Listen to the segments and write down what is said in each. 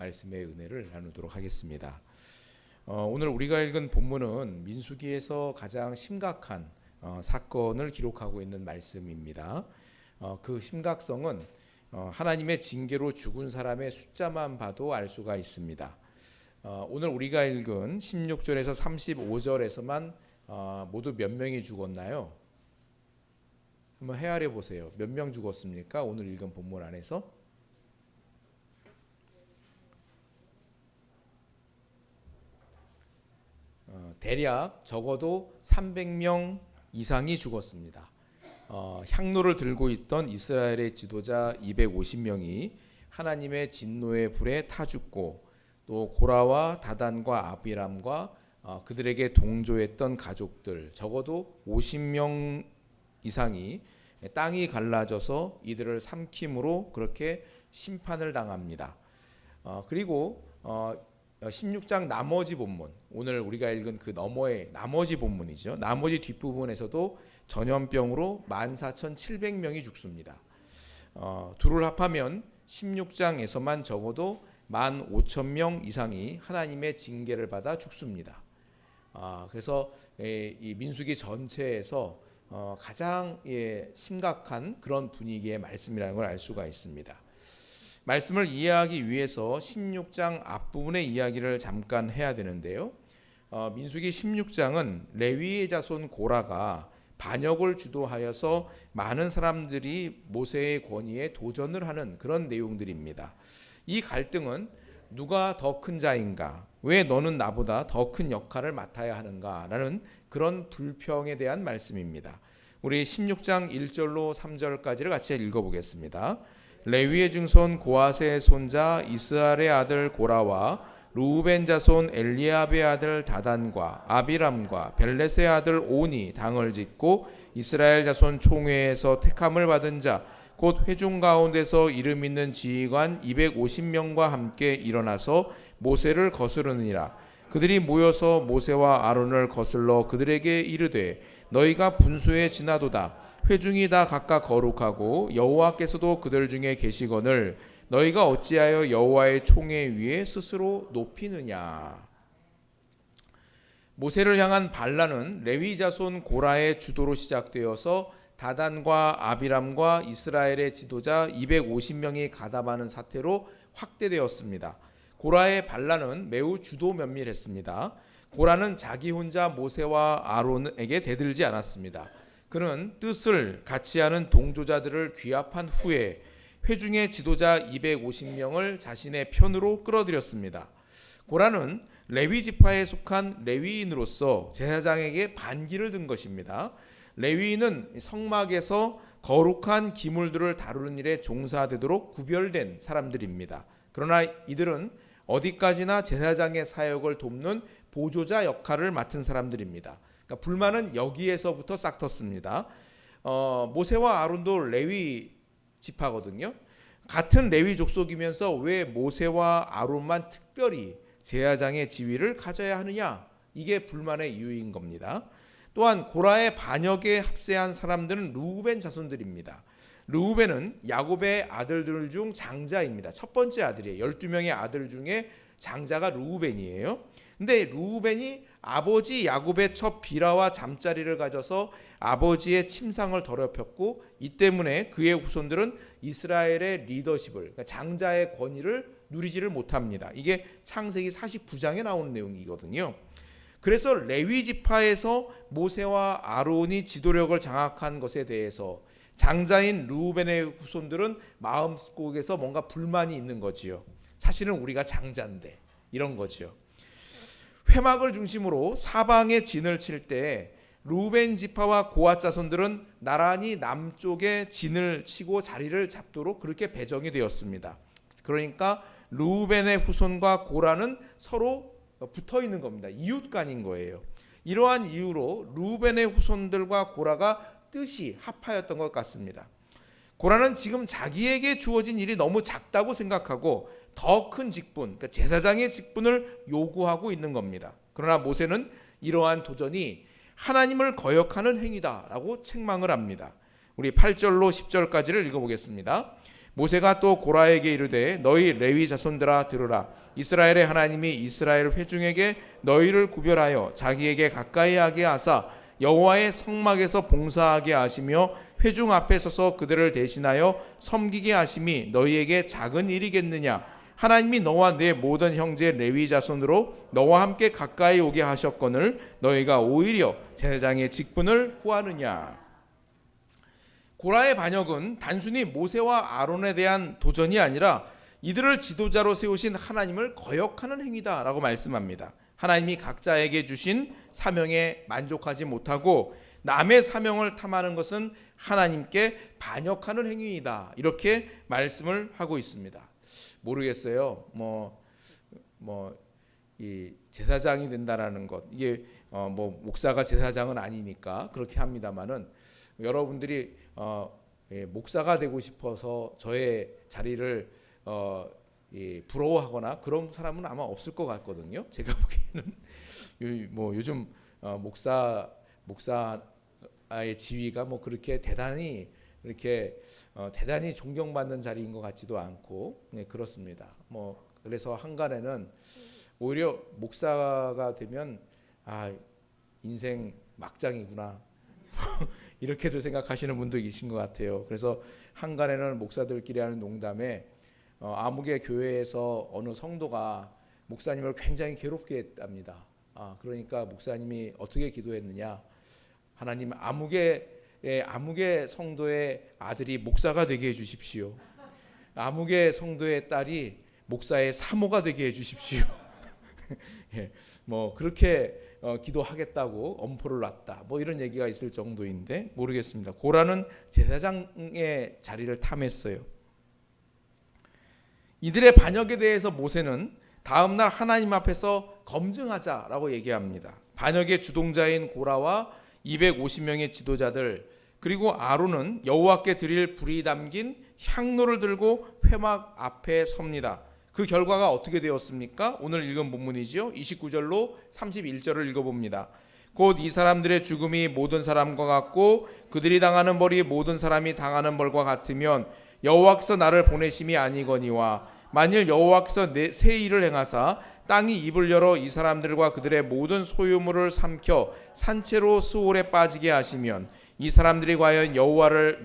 말씀의 은혜를 나누도록 하겠습니다. 오늘 우리가 읽은 본문은 민수기에서 가장 심각한 사건을 기록하고 있는 말씀입니다. 그 심각성은 하나님의 징계로 죽은 사람의 숫자만 봐도 알 수가 있습니다. 오늘 우리가 읽은 16절에서 35절에서만 모두 몇 명이 죽었나요? 한번 헤아려 보세요. 몇 명 죽었습니까? 오늘 읽은 본문 안에서? 대략 적어도 300명 이상이 죽었습니다. 향로를 들고 있던 이스라엘의 지도자 250명이 하나님의 진노의 불에 타 죽고, 또 고라와 다단과 아비람과 그들에게 동조했던 가족들 적어도 50명 이상이 땅이 갈라져서 이들을 삼킴으로 그렇게 심판을 당합니다. 그리고 16장 나머지 본문, 오늘 우리가 읽은 그 너머의 나머지 본문이죠. 나머지 뒷부분에서도 전염병으로 14,700명이 죽습니다. 둘을 합하면 16장에서만 적어도 15,000명 이상이 하나님의 징계를 받아 죽습니다. 그래서 이 민수기 전체에서 가장 심각한 그런 분위기의 말씀이라는 걸 알 수가 있습니다. 말씀을 이해하기 위해서 16장 앞부분의 이야기를 잠깐 해야 되는데요. 민수기 16장은 레위의 자손 고라가 반역을 주도하여서 많은 사람들이 모세의 권위에 도전을 하는 그런 내용들입니다. 이 갈등은 누가 더 큰 자인가? 왜 너는 나보다 더 큰 역할을 맡아야 하는가? 라는 그런 불평에 대한 말씀입니다. 우리 16장 1절로 3절까지를 같이 읽어보겠습니다. 레위의 증손 고핫의 손자 이스할의 아들 고라와 루우벤 자손 엘리압의 아들 다단과 아비람과 벨렛의 아들 온이 당을 짓고 이스라엘 자손 총회에서 택함을 받은 자 곧 회중 가운데서 이름 있는 지휘관 250명과 함께 일어나서 모세를 거스르니라. 그들이 모여서 모세와 아론을 거슬러 그들에게 이르되 너희가 분수에 지나도다. 회중이 다 각각 거룩하고 여호와께서도 그들 중에 계시거늘 너희가 어찌하여 여호와의 총회 위에 스스로 높이느냐. 모세를 향한 반란은 레위 자손 고라의 주도로 시작되어서 다단과 아비람과 이스라엘의 지도자 250명이 가담하는 사태로 확대되었습니다. 고라의 반란은 매우 주도 면밀했습니다. 고라는 자기 혼자 모세와 아론에게 대들지 않았습니다. 그는 뜻을 같이 하는 동조자들을 귀합한 후에 회중의 지도자 250명을 자신의 편으로 끌어들였습니다. 고라는 레위 지파에 속한 레위인으로서 제사장에게 반기를 든 것입니다. 레위인은 성막에서 거룩한 기물들을 다루는 일에 종사되도록 구별된 사람들입니다. 그러나 이들은 어디까지나 제사장의 사역을 돕는 보조자 역할을 맡은 사람들입니다. 그러니까 불만은 여기에서부터 싹 텄습니다. 모세와 아론도 레위 지파거든요. 같은 레위 족속이면서 왜 모세와 아론만 특별히 제사장의 지위를 가져야 하느냐, 이게 불만의 이유인 겁니다. 또한 고라의 반역에 합세한 사람들은 루우벤 자손들입니다. 루우벤은 야곱의 아들들 중 장자입니다. 첫 번째 아들이에요. 12명의 아들 중에 장자가 루우벤이에요. 근데 루우벤이 아버지 야곱의 첫 비라와 잠자리를 가져서 아버지의 침상을 더럽혔고, 이 때문에 그의 후손들은 이스라엘의 리더십을, 그러니까 장자의 권위를 누리지를 못합니다. 이게 창세기 49장에 나오는 내용이거든요. 그래서 레위 지파에서 모세와 아론이 지도력을 장악한 것에 대해서 장자인 루벤의 후손들은 마음속에서 뭔가 불만이 있는 거지요. 사실은 우리가 장자인데, 이런 거죠. 회막을 중심으로 사방에 진을 칠 때 루벤 지파와 고핫 자손들은 나란히 남쪽에 진을 치고 자리를 잡도록 그렇게 배정이 되었습니다. 그러니까 루벤의 후손과 고라는 서로 붙어 있는 겁니다. 이웃간인 거예요. 이러한 이유로 루벤의 후손들과 고라가 뜻이 합하였던 것 같습니다. 고라는 지금 자기에게 주어진 일이 너무 작다고 생각하고 더 큰 직분, 그러니까 제사장의 직분을 요구하고 있는 겁니다. 그러나 모세는 이러한 도전이 하나님을 거역하는 행위다라고 책망을 합니다. 우리 8절로 10절까지를 읽어보겠습니다. 모세가 또 고라에게 이르되 너희 레위 자손들아 들으라. 이스라엘의 하나님이 이스라엘 회중에게 너희를 구별하여 자기에게 가까이 하게 하사 여호와의 성막에서 봉사하게 하시며 회중 앞에 서서 그들을 대신하여 섬기게 하심이 너희에게 작은 일이겠느냐. 하나님이 너와 내 모든 형제 레위 자손으로 너와 함께 가까이 오게 하셨거늘 너희가 오히려 제사장의 직분을 구하느냐. 고라의 반역은 단순히 모세와 아론에 대한 도전이 아니라 이들을 지도자로 세우신 하나님을 거역하는 행위다라고 말씀합니다. 하나님이 각자에게 주신 사명에 만족하지 못하고 남의 사명을 탐하는 것은 하나님께 반역하는 행위이다, 이렇게 말씀을 하고 있습니다. 모르겠어요. 이 제사장이 된다라는 것, 이게 목사가 제사장은 아니니까 그렇게 합니다만은, 여러분들이 목사가 되고 싶어서 저의 자리를 부러워하거나 그런 사람은 아마 없을 것 같거든요. 제가 보기에는 요즘 목사의 지위가 그렇게 대단히 대단히 존경받는 자리인 것 같지도 않고, 그렇습니다. 그래서 한간에는 오히려 목사가 되면 인생 막장이구나 이렇게도 생각하시는 분도 계신 것 같아요. 그래서 한간에는 목사들끼리 하는 농담에 아무개 교회에서 어느 성도가 목사님을 굉장히 괴롭게 했답니다. 그러니까 목사님이 어떻게 기도했느냐, 하나님 아무개 성도의 아들이 목사가 되게 해주십시오. 아무개 성도의 딸이 목사의 사모가 되게 해주십시오. 그렇게 기도하겠다고 엄포를 놨다, 이런 얘기가 있을 정도인데 모르겠습니다. 고라는 제사장의 자리를 탐했어요. 이들의 반역에 대해서 모세는 다음날 하나님 앞에서 검증하자라고 얘기합니다. 반역의 주동자인 고라와 250명의 지도자들, 그리고 아론은 여호와께 드릴 불이 담긴 향로를 들고 회막 앞에 섭니다. 그 결과가 어떻게 되었습니까? 오늘 읽은 본문이지요. 29절로 31절을 읽어봅니다. 곧 이 사람들의 죽음이 모든 사람과 같고 그들이 당하는 벌이 모든 사람이 당하는 벌과 같으면 여호와께서 나를 보내심이 아니거니와, 만일 여호와께서 새 일을 행하사 땅이 입을 열어 이 사람들과 그들의 모든 소유물을 삼켜 산채로 수월에 빠지게 하시면 이 사람들이 과연 여호와를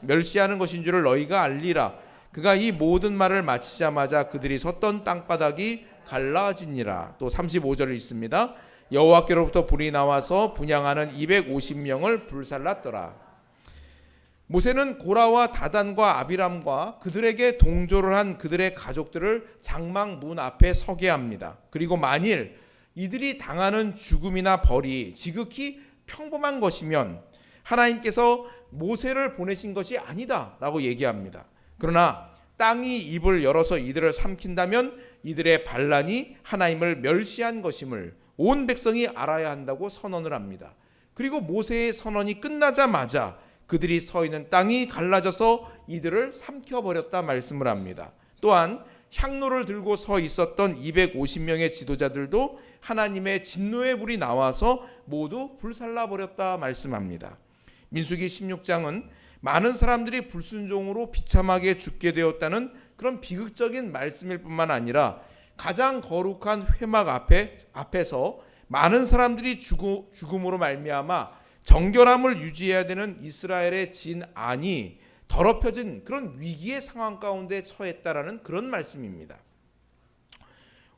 멸시하는 것인 줄을 너희가 알리라. 그가 이 모든 말을 마치자마자 그들이 섰던 땅바닥이 갈라지니라. 또 35절이 있습니다. 여호와께로부터 불이 나와서 분향하는 250명을 불살랐더라. 모세는 고라와 다단과 아비람과 그들에게 동조를 한 그들의 가족들을 장막 문 앞에 서게 합니다. 그리고 만일 이들이 당하는 죽음이나 벌이 지극히 평범한 것이면 하나님께서 모세를 보내신 것이 아니다 라고 얘기합니다. 그러나 땅이 입을 열어서 이들을 삼킨다면 이들의 반란이 하나님을 멸시한 것임을 온 백성이 알아야 한다고 선언을 합니다. 그리고 모세의 선언이 끝나자마자 그들이 서 있는 땅이 갈라져서 이들을 삼켜버렸다 말씀을 합니다. 또한 향로를 들고 서 있었던 250명의 지도자들도 하나님의 진노의 불이 나와서 모두 불살라버렸다 말씀합니다. 민수기 16장은 많은 사람들이 불순종으로 비참하게 죽게 되었다는 그런 비극적인 말씀일 뿐만 아니라 가장 거룩한 회막 앞에서 많은 사람들이 죽음으로 말미암아 정결함을 유지해야 되는 이스라엘의 진안이 더럽혀진 그런 위기의 상황 가운데 처했다라는 그런 말씀입니다.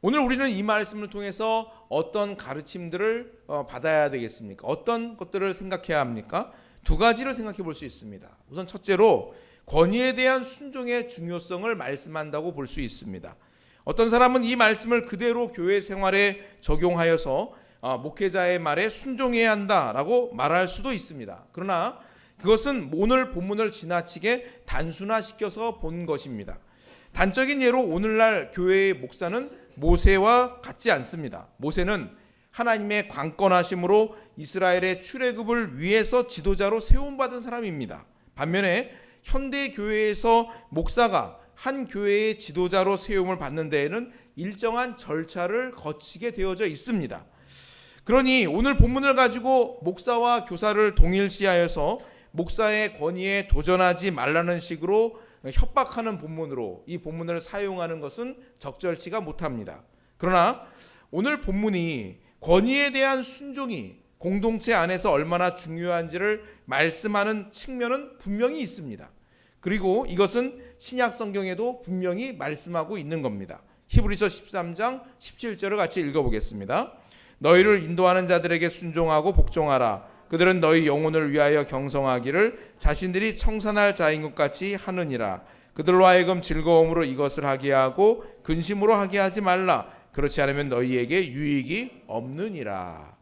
오늘 우리는 이 말씀을 통해서 어떤 가르침들을 받아야 되겠습니까? 어떤 것들을 생각해야 합니까? 두 가지를 생각해 볼 수 있습니다. 우선 첫째로 권위에 대한 순종의 중요성을 말씀한다고 볼 수 있습니다. 어떤 사람은 이 말씀을 그대로 교회 생활에 적용하여서 목회자의 말에 순종해야 한다라고 말할 수도 있습니다. 그러나 그것은 오늘 본문을 지나치게 단순화시켜서 본 것입니다. 단적인 예로 오늘날 교회의 목사는 모세와 같지 않습니다. 모세는 하나님의 관건하심으로 이스라엘의 출애굽을 위해서 지도자로 세움받은 사람입니다. 반면에 현대 교회에서 목사가 한 교회의 지도자로 세움을 받는 데에는 일정한 절차를 거치게 되어져 있습니다. 그러니 오늘 본문을 가지고 목사와 교사를 동일시하여서 목사의 권위에 도전하지 말라는 식으로 협박하는 본문으로 이 본문을 사용하는 것은 적절치가 못합니다. 그러나 오늘 본문이 권위에 대한 순종이 공동체 안에서 얼마나 중요한지를 말씀하는 측면은 분명히 있습니다. 그리고 이것은 신약 성경에도 분명히 말씀하고 있는 겁니다. 히브리서 13장 17절을 같이 읽어보겠습니다. 너희를 인도하는 자들에게 순종하고 복종하라. 그들은 너희 영혼을 위하여 경성하기를 자신들이 청산할 자인 것 같이 하느니라. 그들로 하여금 즐거움으로 이것을 하게 하고 근심으로 하게 하지 말라. 그렇지 않으면 너희에게 유익이 없느니라.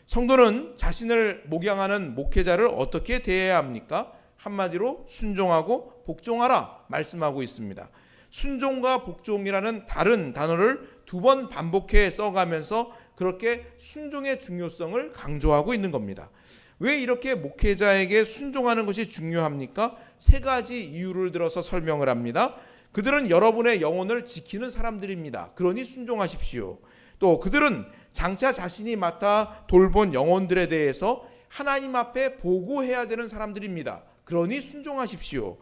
성도는 자신을 목양하는 목회자를 어떻게 대해야 합니까? 한마디로 순종하고 복종하라 말씀하고 있습니다. 순종과 복종이라는 다른 단어를 2번 반복해 써가면서 그렇게 순종의 중요성을 강조하고 있는 겁니다. 왜 이렇게 목회자에게 순종하는 것이 중요합니까? 3가지 이유를 들어서 설명을 합니다. 그들은 여러분의 영혼을 지키는 사람들입니다. 그러니 순종하십시오. 또 그들은 장차 자신이 맡아 돌본 영혼들에 대해서 하나님 앞에 보고해야 되는 사람들입니다. 그러니 순종하십시오.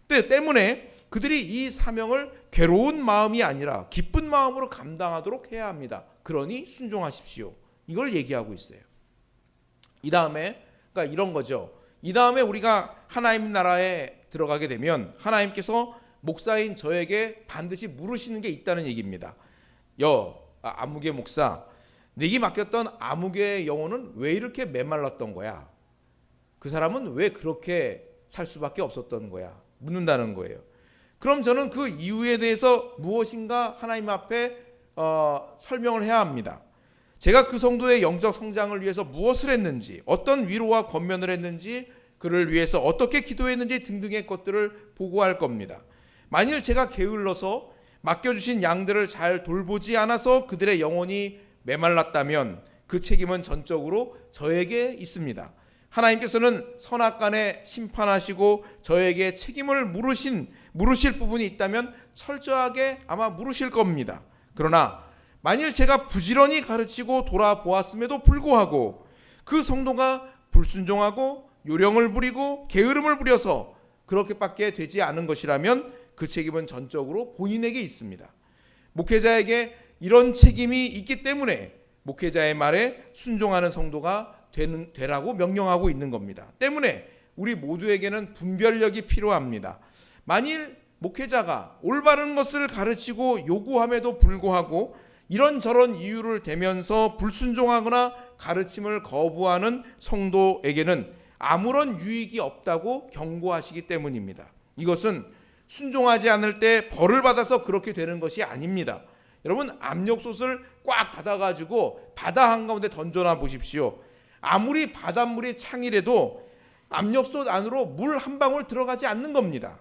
때문에 그들이 이 사명을 괴로운 마음이 아니라 기쁜 마음으로 감당하도록 해야 합니다. 그러니 순종하십시오. 이걸 얘기하고 있어요. 이 다음에 그러니까 이런 거죠. 이 다음에 우리가 하나님 나라에 들어가게 되면 하나님께서 목사인 저에게 반드시 물으시는 게 있다는 얘기입니다. 아무개 목사, 네게 맡겼던 아무개의 영혼은 왜 이렇게 메말랐던 거야? 그 사람은 왜 그렇게 살 수밖에 없었던 거야? 묻는다는 거예요. 그럼 저는 그 이유에 대해서 무엇인가 하나님 앞에 설명을 해야 합니다. 제가 그 성도의 영적 성장을 위해서 무엇을 했는지, 어떤 위로와 권면을 했는지, 그를 위해서 어떻게 기도했는지 등등의 것들을 보고할 겁니다. 만일 제가 게을러서 맡겨주신 양들을 잘 돌보지 않아서 그들의 영혼이 메말랐다면 그 책임은 전적으로 저에게 있습니다. 하나님께서는 선악간에 심판하시고 저에게 책임을 물으실 부분이 있다면 철저하게 아마 물으실 겁니다. 그러나 만일 제가 부지런히 가르치고 돌아보았음에도 불구하고 그 성도가 불순종하고 요령을 부리고 게으름을 부려서 그렇게밖에 되지 않은 것이라면 그 책임은 전적으로 본인에게 있습니다. 목회자에게 이런 책임이 있기 때문에 목회자의 말에 순종하는 성도가 되라고 명령하고 있는 겁니다. 때문에 우리 모두에게는 분별력이 필요합니다. 만일 목회자가 올바른 것을 가르치고 요구함에도 불구하고 이런저런 이유를 대면서 불순종하거나 가르침을 거부하는 성도에게는 아무런 유익이 없다고 경고하시기 때문입니다. 이것은 순종하지 않을 때 벌을 받아서 그렇게 되는 것이 아닙니다. 여러분, 압력솥을 꽉 닫아가지고 바다 한가운데 던져놔 보십시오. 아무리 바닷물이 창이라도 압력솥 안으로 물 한 방울 들어가지 않는 겁니다.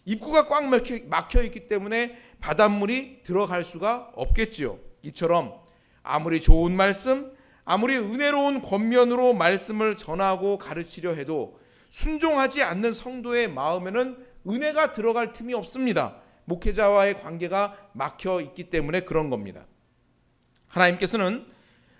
입구가 꽉 막혀 있기 때문에 바닷물이 들어갈 수가 없겠지요. 이처럼 아무리 좋은 말씀, 아무리 은혜로운 권면으로 말씀을 전하고 가르치려 해도 순종하지 않는 성도의 마음에는 은혜가 들어갈 틈이 없습니다. 목회자와의 관계가 막혀 있기 때문에 그런 겁니다. 하나님께서는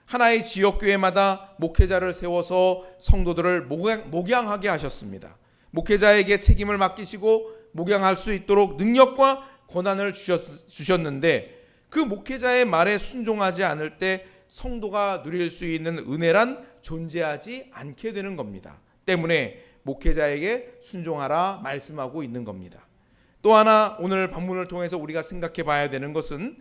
하나의 지역교회마다 목회자를 세워서 성도들을 목양하게 하셨습니다. 목회자에게 책임을 맡기시고 목양할 수 있도록 능력과 권한을 주셨는데 그 목회자의 말에 순종하지 않을 때 성도가 누릴 수 있는 은혜란 존재하지 않게 되는 겁니다. 때문에 목회자에게 순종하라 말씀하고 있는 겁니다. 또 하나 오늘 본문을 통해서 우리가 생각해 봐야 되는 것은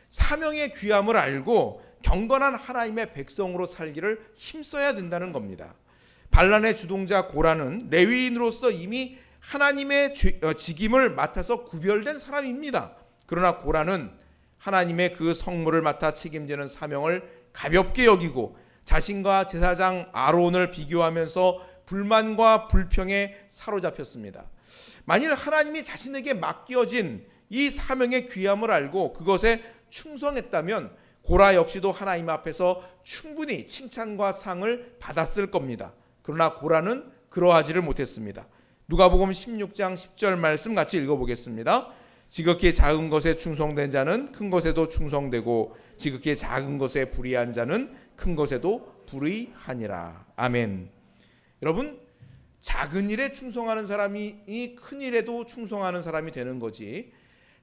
사명의 귀함을 알고 경건한 하나님의 백성으로 살기를 힘써야 된다는 겁니다. 반란의 주동자 고라는 레위인으로서 이미 하나님의 직임을 맡아서 구별된 사람입니다. 그러나 고라는 하나님의 그 성물을 맡아 책임지는 사명을 가볍게 여기고 자신과 제사장 아론을 비교하면서 불만과 불평에 사로잡혔습니다. 만일 하나님이 자신에게 맡겨진 이 사명의 귀함을 알고 그것에 충성했다면 고라 역시도 하나님 앞에서 충분히 칭찬과 상을 받았을 겁니다. 그러나 고라는 그러하지를 못했습니다. 누가복음 16장 10절 말씀 같이 읽어보겠습니다. 지극히 작은 것에 충성된 자는 큰 것에도 충성되고 지극히 작은 것에 불의한 자는 큰 것에도 불의하니라. 아멘. 여러분, 작은 일에 충성하는 사람이 큰 일에도 충성하는 사람이 되는 거지,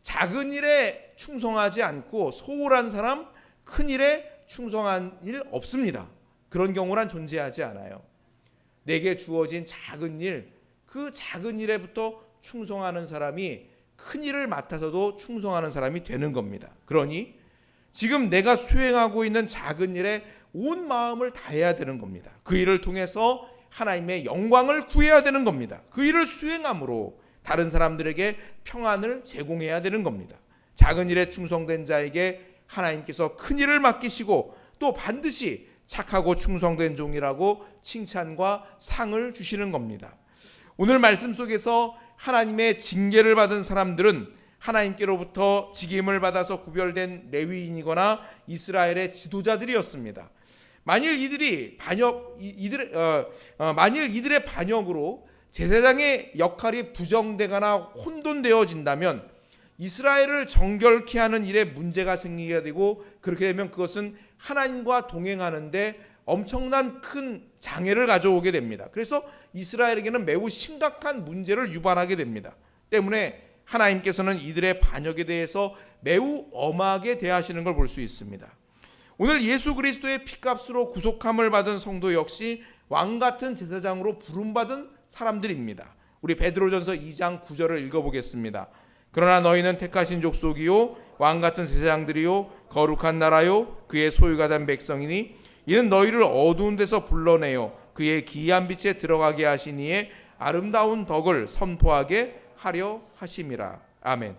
작은 일에 충성하지 않고 소홀한 사람, 큰 일에 충성한 일 없습니다. 그런 경우란 존재하지 않아요. 내게 주어진 작은 일, 그 작은 일에부터 충성하는 사람이 큰 일을 맡아서도 충성하는 사람이 되는 겁니다. 그러니 지금 내가 수행하고 있는 작은 일에 온 마음을 다해야 되는 겁니다. 그 일을 통해서 하나님의 영광을 구해야 되는 겁니다. 그 일을 수행함으로 다른 사람들에게 평안을 제공해야 되는 겁니다. 작은 일에 충성된 자에게 하나님께서 큰 일을 맡기시고 또 반드시 착하고 충성된 종이라고 칭찬과 상을 주시는 겁니다. 오늘 말씀 속에서 하나님의 징계를 받은 사람들은 하나님께로부터 직임을 받아서 구별된 레위인이거나 이스라엘의 지도자들이었습니다. 만일 이들의 반역으로 제사장의 역할이 부정되거나 혼돈되어진다면 이스라엘을 정결케 하는 일에 문제가 생기게 되고, 그렇게 되면 그것은 하나님과 동행하는데 엄청난 큰 장애를 가져오게 됩니다. 그래서 이스라엘에게는 매우 심각한 문제를 유발하게 됩니다. 때문에 하나님께서는 이들의 반역에 대해서 매우 엄하게 대하시는 걸 볼 수 있습니다. 오늘 예수 그리스도의 피값으로 구속함을 받은 성도 역시 왕같은 제사장으로 부름받은 사람들입니다. 우리 베드로전서 2장 9절을 읽어보겠습니다. 그러나 너희는 택하신 족속이요 왕같은 제사장들이요 거룩한 나라요 그의 소유가 된 백성이니 이는 너희를 어두운 데서 불러내어 그의 기이한 빛에 들어가게 하시니에 아름다운 덕을 선포하게 하려 하심이라. 아멘.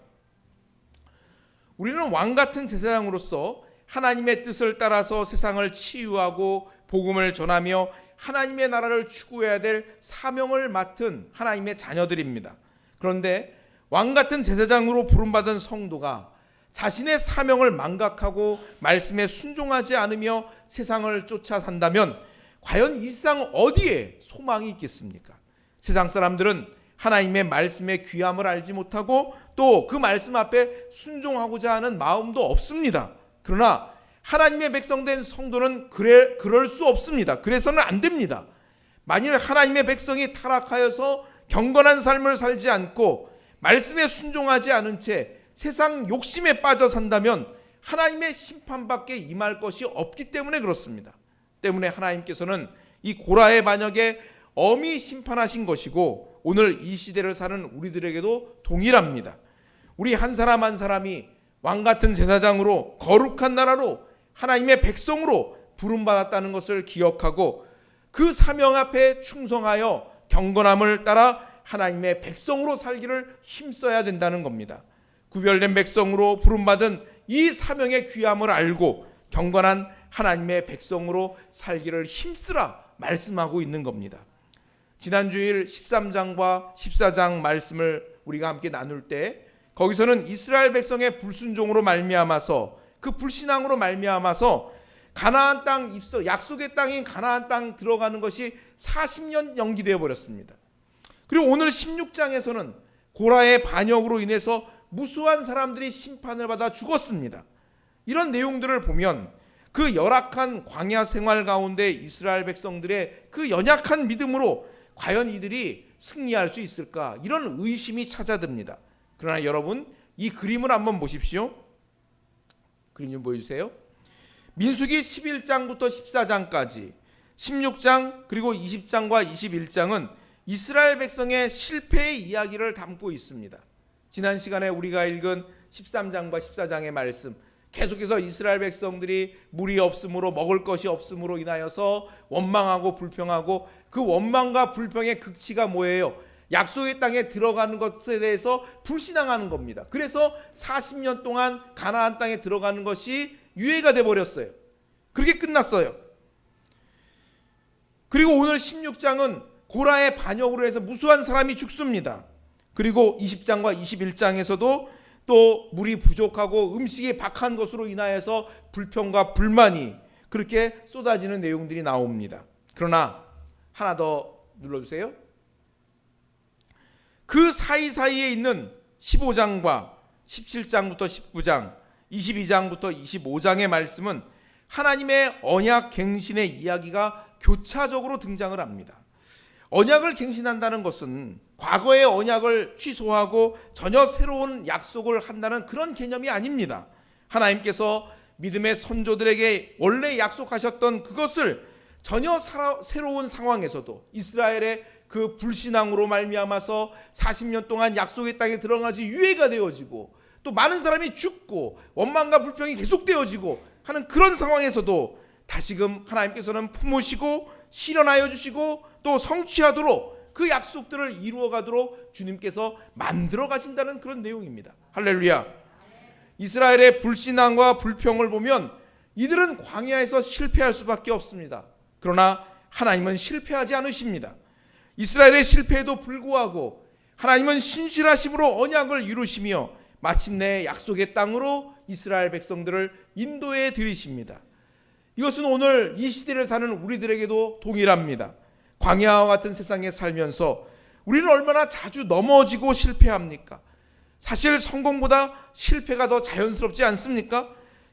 우리는 왕같은 제사장으로서 하나님의 뜻을 따라서 세상을 치유하고 복음을 전하며 하나님의 나라를 추구해야 될 사명을 맡은 하나님의 자녀들입니다. 그런데 왕같은 제사장으로 부름받은 성도가 자신의 사명을 망각하고 말씀에 순종하지 않으며 세상을 쫓아 산다면 과연 이 세상 어디에 소망이 있겠습니까? 세상 사람들은 하나님의 말씀의 귀함을 알지 못하고 또 그 말씀 앞에 순종하고자 하는 마음도 없습니다. 그러나 하나님의 백성된 성도는 그럴 수 없습니다. 그래서는 안 됩니다. 만일 하나님의 백성이 타락하여서 경건한 삶을 살지 않고 말씀에 순종하지 않은 채 세상 욕심에 빠져 산다면 하나님의 심판밖에 임할 것이 없기 때문에 그렇습니다. 때문에 하나님께서는 이 고라의 반역에 엄히 심판하신 것이고 오늘 이 시대를 사는 우리들에게도 동일합니다. 우리 한 사람 한 사람이 왕같은 제사장으로 거룩한 나라로 하나님의 백성으로 부름받았다는 것을 기억하고 그 사명 앞에 충성하여 경건함을 따라 하나님의 백성으로 살기를 힘써야 된다는 겁니다. 구별된 백성으로 부름받은 이 사명의 귀함을 알고 경건한 하나님의 백성으로 살기를 힘쓰라 말씀하고 있는 겁니다. 지난 주일 13장과 14장 말씀을 우리가 함께 나눌 때 거기서는 이스라엘 백성의 불순종으로 말미암아서 그 불신앙으로 말미암아서 가나안 땅 약속의 땅인 가나안 땅 들어가는 것이 40년 연기되어 버렸습니다. 그리고 오늘 16장에서는 고라의 반역으로 인해서 무수한 사람들이 심판을 받아 죽었습니다. 이런 내용들을 보면 그 열악한 광야 생활 가운데 이스라엘 백성들의 그 연약한 믿음으로 과연 이들이 승리할 수 있을까, 이런 의심이 찾아듭니다. 그러나 여러분, 이 그림을 한번 보십시오. 그림 좀 보여주세요. 민수기 11장부터 14장까지 16장 그리고 20장과 21장은 이스라엘 백성의 실패의 이야기를 담고 있습니다. 지난 시간에 우리가 읽은 13장과 14장의 말씀, 계속해서 이스라엘 백성들이 물이 없으므로, 먹을 것이 없으므로 인하여서 원망하고 불평하고, 그 원망과 불평의 극치가 뭐예요? 약속의 땅에 들어가는 것에 대해서 불신앙하는 겁니다. 그래서 40년 동안 가나안 땅에 들어가는 것이 유예가 돼 버렸어요. 그렇게 끝났어요. 그리고 오늘 16장은 고라의 반역으로 해서 무수한 사람이 죽습니다. 그리고 20장과 21장에서도 또 물이 부족하고 음식이 박한 것으로 인하여서 불평과 불만이 그렇게 쏟아지는 내용들이 나옵니다. 그러나 하나 더 눌러주세요. 그 사이사이에 있는 15장과 17장부터 19장, 22장부터 25장의 말씀은 하나님의 언약 갱신의 이야기가 교차적으로 등장을 합니다. 언약을 갱신한다는 것은 과거의 언약을 취소하고 전혀 새로운 약속을 한다는 그런 개념이 아닙니다. 하나님께서 믿음의 선조들에게 원래 약속하셨던 그것을 전혀 새로운 상황에서도 이스라엘의 그 불신앙으로 말미암아서 40년 동안 약속의 땅에 들어가지 유예가 되어지고 또 많은 사람이 죽고 원망과 불평이 계속되어지고 하는 그런 상황에서도 다시금 하나님께서는 품으시고 실현하여 주시고 또 성취하도록 그 약속들을 이루어가도록 주님께서 만들어 가신다는 그런 내용입니다. 할렐루야. 이스라엘의 불신앙과 불평을 보면 이들은 광야에서 실패할 수밖에 없습니다. 그러나 하나님은 실패하지 않으십니다. 이스라엘의 실패에도 불구하고 하나님은 신실하심으로 언약을 이루시며 마침내 약속의 땅으로 이스라엘 백성들을 인도해 드리십니다. 이것은 오늘 이 시대를 사는 우리들에게도 동일합니다. 광야와 같은 세상에 살면서 우리는 얼마나 자주 넘어지고 실패합니까? 사실 성공보다 실패가 더 자연스럽지 않습니까?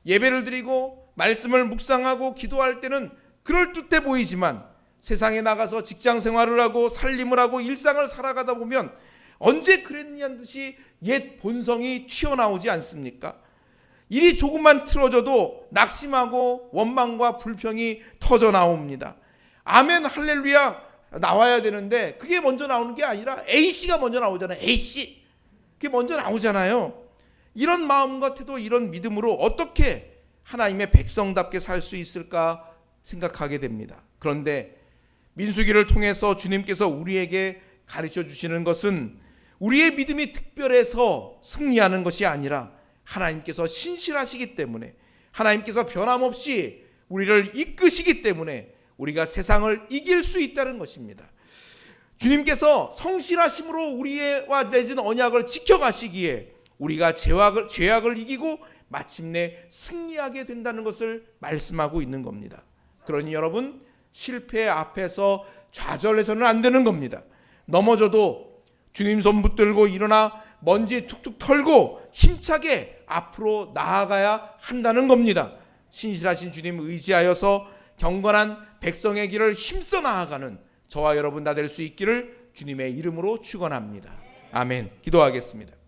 예배를 드리고 말씀을 묵상하고 기도할 때는 그럴듯해 보이지만 세상에 나가서 직장 생활을 하고 살림을 하고 일상을 살아가다 보면 언제 그랬냐는 듯이 옛 본성이 튀어나오지 않습니까? 일이 조금만 틀어져도 낙심하고 원망과 불평이 터져 나옵니다. 아멘 할렐루야 나와야 되는데 그게 먼저 나오는 게 아니라 A씨가 먼저 나오잖아요. A씨 그게 먼저 나오잖아요. 이런 마음과 태도, 이런 믿음으로 어떻게 하나님의 백성답게 살 수 있을까 생각하게 됩니다. 그런데 민수기를 통해서 주님께서 우리에게 가르쳐 주시는 것은 우리의 믿음이 특별해서 승리하는 것이 아니라 하나님께서 신실하시기 때문에, 하나님께서 변함없이 우리를 이끄시기 때문에 우리가 세상을 이길 수 있다는 것입니다. 주님께서 성실하심으로 우리와 맺은 언약을 지켜가시기에 우리가 죄악을 이기고 마침내 승리하게 된다는 것을 말씀하고 있는 겁니다. 그러니 여러분, 실패 앞에서 좌절해서는 안 되는 겁니다. 넘어져도 주님 손 붙들고 일어나 먼지 툭툭 털고 힘차게 앞으로 나아가야 한다는 겁니다. 신실하신 주님 의지하여서 경건한 백성의 길을 힘써 나아가는 저와 여러분 다 될 수 있기를 주님의 이름으로 축원합니다. 아멘. 기도하겠습니다.